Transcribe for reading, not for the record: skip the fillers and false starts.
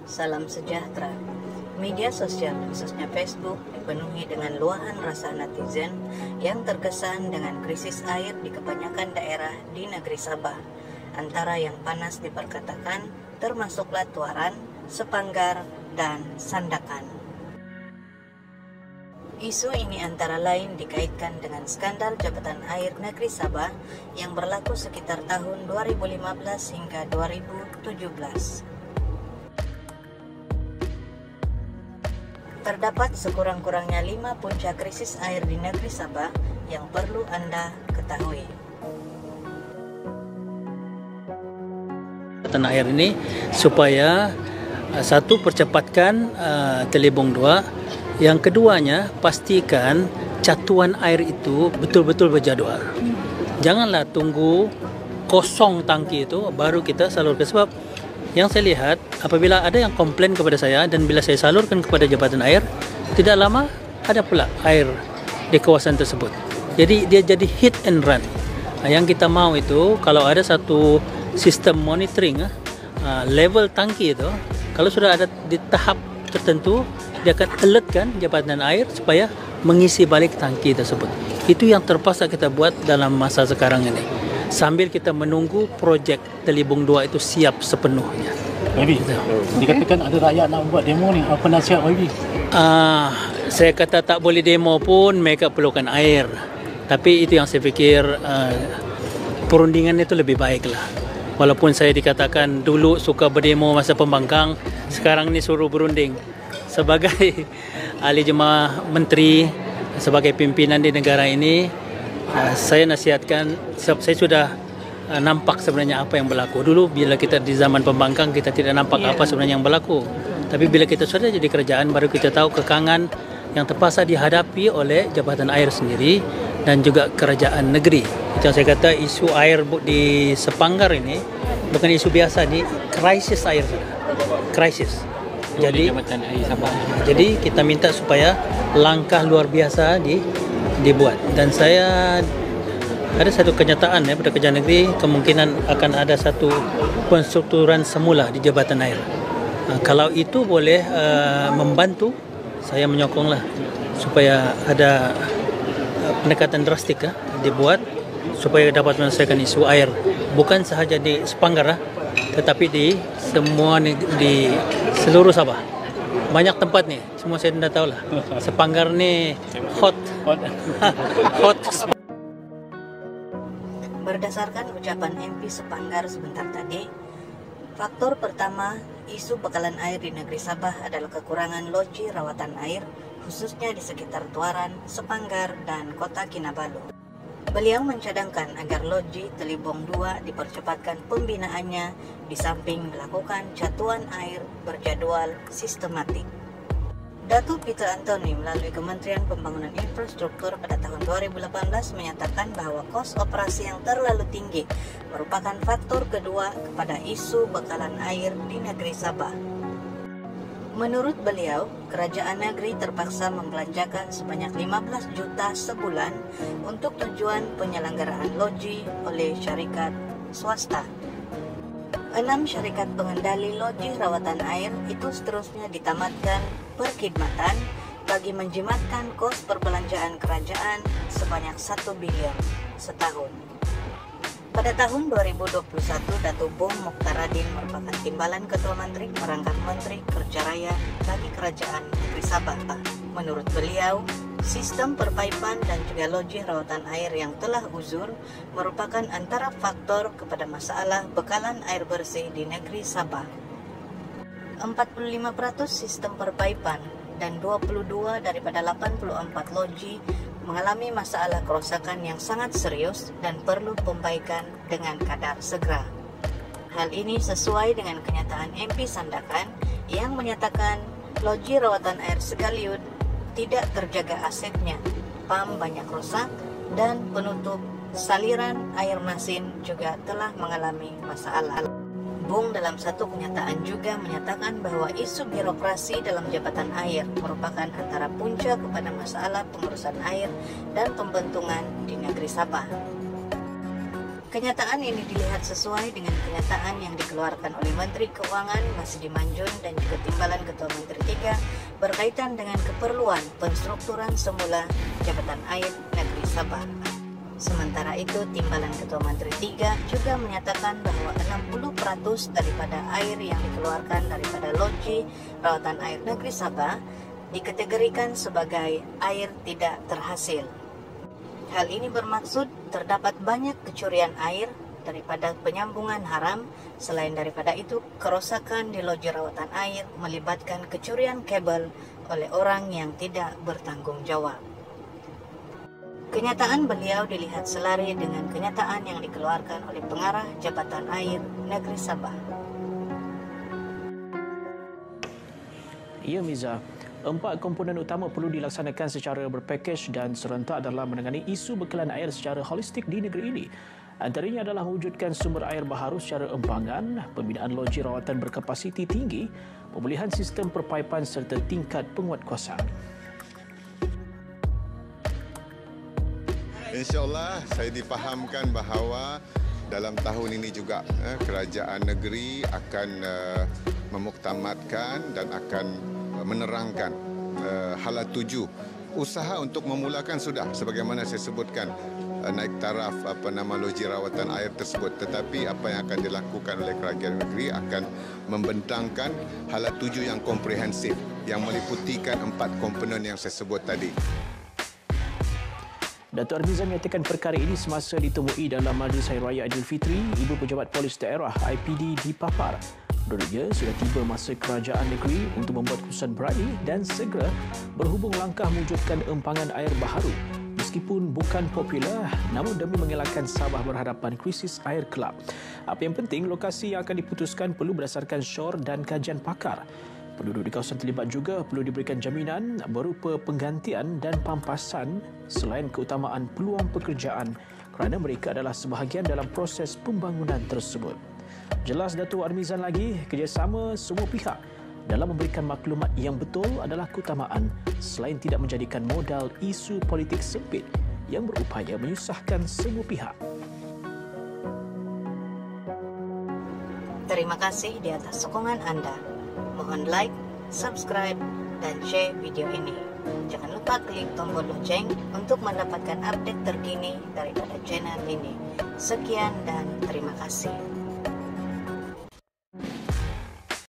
Salam sejahtera. Media sosial, khususnya Facebook, dipenuhi dengan luahan rasa netizen yang terkesan dengan krisis air di kebanyakan daerah di negeri Sabah. Antara yang panas diperkatakan, termasuklah Tuaran, Sepanggar, dan Sandakan. Isu ini antara lain dikaitkan dengan skandal jabatan air negeri Sabah yang berlaku sekitar tahun 2015 hingga 2017. Terdapat sekurang-kurangnya 5 puncak krisis air di negeri Sabah yang perlu Anda ketahui. Jabatan air ini supaya satu, percepatkan Telibong 2. Yang keduanya, pastikan catuan air itu betul-betul berjadual. Janganlah tunggu kosong tangki itu baru kita salurkan, sebab yang saya lihat apabila ada yang komplain kepada saya dan bila saya salurkan kepada jabatan air, tidak lama ada pula air di kawasan tersebut. Jadi dia jadi hit and run. Yang kita mau itu kalau ada satu sistem monitoring level tangki itu, kalau sudah ada di tahap tertentu, dia akan alertkan jabatan air supaya mengisi balik tangki tersebut. Itu yang terpaksa kita buat dalam masa sekarang ini, sambil kita menunggu projek Telibong 2 itu siap sepenuhnya. Wabi, dikatakan ada rakyat nak buat demo ni, apa nasihat Wabi? Saya kata tak boleh demo pun, mereka perlukan air. Tapi itu yang saya fikir perundingan itu lebih baik lah. Walaupun saya dikatakan dulu suka berdemo masa pembangkang, sekarang ni suruh berunding. Sebagai ahli jemaah menteri, sebagai pimpinan di negara ini, saya nasihatkan, saya sudah nampak sebenarnya apa yang berlaku. Dulu bila kita di zaman pembangkang, kita tidak nampak apa sebenarnya yang berlaku. Tapi bila kita sudah jadi kerajaan, baru kita tahu kekangan yang terpaksa dihadapi oleh jabatan air sendiri dan juga kerajaan negeri. Itu yang saya kata, isu air di Sepanggar ini bukan isu biasa, di krisis air sudah. Krisis. Jadi kita minta supaya langkah luar biasa dibuat. Dan saya ada satu kenyataan pada kerajaan negeri, kemungkinan akan ada satu penstrukturan semula di jabatan air. Kalau itu boleh membantu, saya menyokonglah supaya ada pendekatan drastik dibuat supaya dapat menyelesaikan isu air, bukan sahaja di Sepanggar tetapi di semua di seluruh Sabah. Banyak tempat nih, semua saya tidak tahu lah. Sepanggar ni hot. Berdasarkan ucapan MP Sepanggar sebentar tadi, faktor pertama isu bekalan air di negeri Sabah adalah kekurangan loji rawatan air, khususnya di sekitar Tuaran, Sepanggar, dan Kota Kinabalu. Beliau mencadangkan agar loji Telibong 2 dipercepatkan pembinaannya di samping melakukan catuan air berjadwal sistematik. Datuk Peter Anthony melalui Kementerian Pembangunan Infrastruktur pada tahun 2018 menyatakan bahwa kos operasi yang terlalu tinggi merupakan faktor kedua kepada isu bekalan air di negeri Sabah. Menurut beliau, kerajaan negeri terpaksa membelanjakan sebanyak 15 juta sebulan untuk tujuan penyelenggaraan loji oleh syarikat swasta. 6 syarikat pengendali loji rawatan air itu seterusnya ditamatkan perkhidmatan bagi menjimatkan kos perbelanjaan kerajaan sebanyak 1 bilion setahun. Pada tahun 2021, Datuk Bong Mokhtaradin merupakan timbalan Ketua Menteri merangkap Menteri Kerja Raya bagi Kerajaan Negeri Sabah. Menurut beliau, sistem perpaipan dan juga loji rawatan air yang telah uzur merupakan antara faktor kepada masalah bekalan air bersih di negeri Sabah. 45% sistem perpaipan dan 22 daripada 84 loji mengalami masalah kerosakan yang sangat serius dan perlu perbaikan dengan kadar segera. Hal ini sesuai dengan kenyataan MP Sandakan yang menyatakan loji rawatan air Segaliud tidak terjaga asetnya, pam banyak rosak, dan penutup saliran air masin juga telah mengalami masalah. Bung dalam satu kenyataan juga menyatakan bahwa isu birokrasi dalam jabatan air merupakan antara punca kepada masalah pengurusan air dan pembentungan di negeri Sabah. Kenyataan ini dilihat sesuai dengan kenyataan yang dikeluarkan oleh Menteri Keuangan Masdi Manjun dan juga Timbalan Ketua Menteri 3 berkaitan dengan keperluan penstrukturan semula Jabatan Air Negeri Sabah. Sementara itu, Timbalan Ketua Menteri 3 juga menyatakan bahwa 60% daripada air yang dikeluarkan daripada loji rawatan air negeri Sabah dikategorikan sebagai air tidak terhasil. Hal ini bermaksud terdapat banyak kecurian air daripada penyambungan haram. Selain daripada itu, kerusakan di loji rawatan air melibatkan kecurian kabel oleh orang yang tidak bertanggung jawab. Kenyataan beliau dilihat selari dengan kenyataan yang dikeluarkan oleh pengarah Jabatan Air Negeri Sabah. Ya, Miza. 4 komponen utama perlu dilaksanakan secara berpakej dan serentak dalam menangani isu bekalan air secara holistik di negeri ini. Antaranya adalah mewujudkan sumber air baharu secara empangan, pembinaan loji rawatan berkapasiti tinggi, pemulihan sistem perpaipan serta tingkat penguatkuasaan. InsyaAllah saya difahamkan bahawa dalam tahun ini juga kerajaan negeri akan memuktamadkan dan akan menerangkan hala 7 usaha untuk memulakan sudah sebagaimana saya sebutkan naik taraf loji rawatan air tersebut, tetapi apa yang akan dilakukan oleh kerajaan negeri akan membentangkan hala 7 yang komprehensif yang meliputikan 4 komponen yang saya sebut tadi. Datuk Armizan menyatakan perkara ini semasa ditemui dalam Majlis Hari Raya Aidilfitri. Ibu Pejabat Polis Daerah IPD dipapar. Menurutnya, sudah tiba masa kerajaan negeri untuk membuat keputusan berani dan segera berhubung langkah mewujudkan empangan air baharu. Meskipun bukan popular, namun demi mengelakkan Sabah berhadapan krisis air kelab. Apa yang penting, lokasi yang akan diputuskan perlu berdasarkan syur dan kajian pakar. Penduduk di kawasan terlibat juga perlu diberikan jaminan berupa penggantian dan pampasan selain keutamaan peluang pekerjaan kerana mereka adalah sebahagian dalam proses pembangunan tersebut. Jelas Datuk Armizan lagi, kerjasama semua pihak dalam memberikan maklumat yang betul adalah keutamaan selain tidak menjadikan modal isu politik sempit yang berupaya menyusahkan semua pihak. Terima kasih di atas sokongan Anda. Mohon like, subscribe, dan share video ini. Jangan lupa klik tombol lonceng untuk mendapatkan update terkini daripada channel ini. Sekian dan terima kasih.